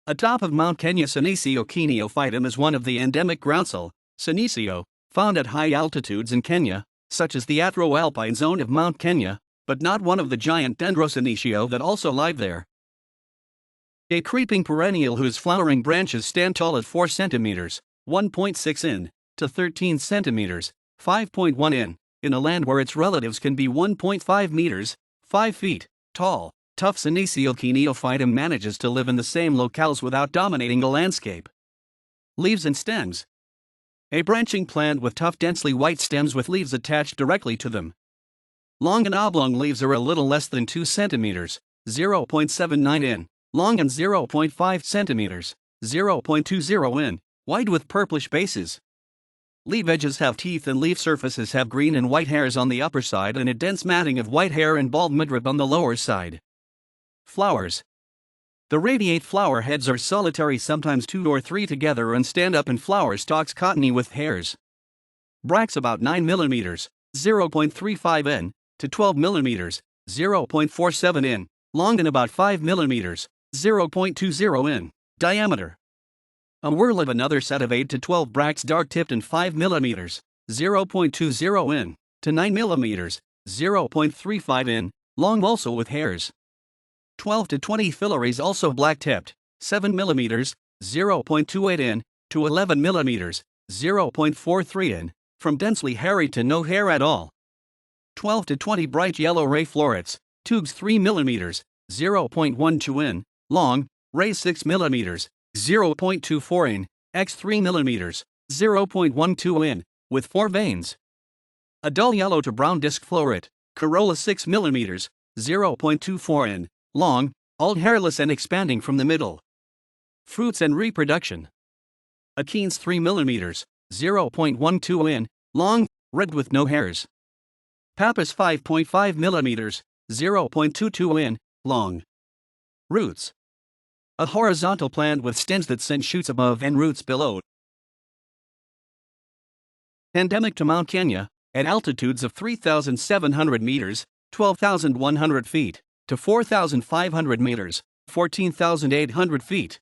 Atop of Mount Kenya, Senecio Keniophytum is one of the endemic groundsel, Senecio, found at high altitudes in Kenya, such as the Afro-alpine zone of Mount Kenya, but not one of the giant Dendrosenecio that also live there. A creeping perennial whose flowering branches stand tall at 4 centimeters, 1.6 in, to 13 centimeters, 5.1 in a land where its relatives can be 1.5 meters, 5 feet, tall. Tough Senecio Keniophytum manages to live in the same locales without dominating the landscape. Leaves and stems. A branching plant with tough, densely white stems with leaves attached directly to them. Long and oblong leaves are a little less than 2 centimeters, 0.79 in, long and 0.5 centimeters, 0.20 in, wide with purplish bases. Leaf edges have teeth and leaf surfaces have green and white hairs on the upper side and a dense matting of white hair and bald midrib on the lower side. Flowers. The radiate flower heads are solitary, sometimes 2 or 3 together, and stand up in flower stalks cottony with hairs. Bracts about 9 mm, 0.35 in, to 12 mm, 0.47 in, long and about 5 mm, 0.20 in, diameter. A whorl of another set of 8 to 12 bracts dark-tipped and 5 mm, 0.20 in, to 9 mm, 0.35 in, long also with hairs. 12 to 20 filaries also black-tipped, 7 mm, 0.28 in, to 11 mm, 0.43 in, from densely hairy to no hair at all. 12 to 20 bright yellow ray florets, tubes 3 mm, 0.12 in, long, rays 6 mm, 0.24 in, x 3 mm, 0.12 in, with 4 veins. A dull yellow to brown disc floret, corolla 6 mm, 0.24 in, long, all hairless and expanding from the middle. Fruits and reproduction. Achenes 3 mm, 0.12 in, long, red with no hairs. Pappus 5.5 mm, 0.22 in, long. Roots. A horizontal plant with stems that send shoots above and roots below. Endemic to Mount Kenya, at altitudes of 3,700 meters, 12,100 feet, to 4,500 meters, 14,800 feet.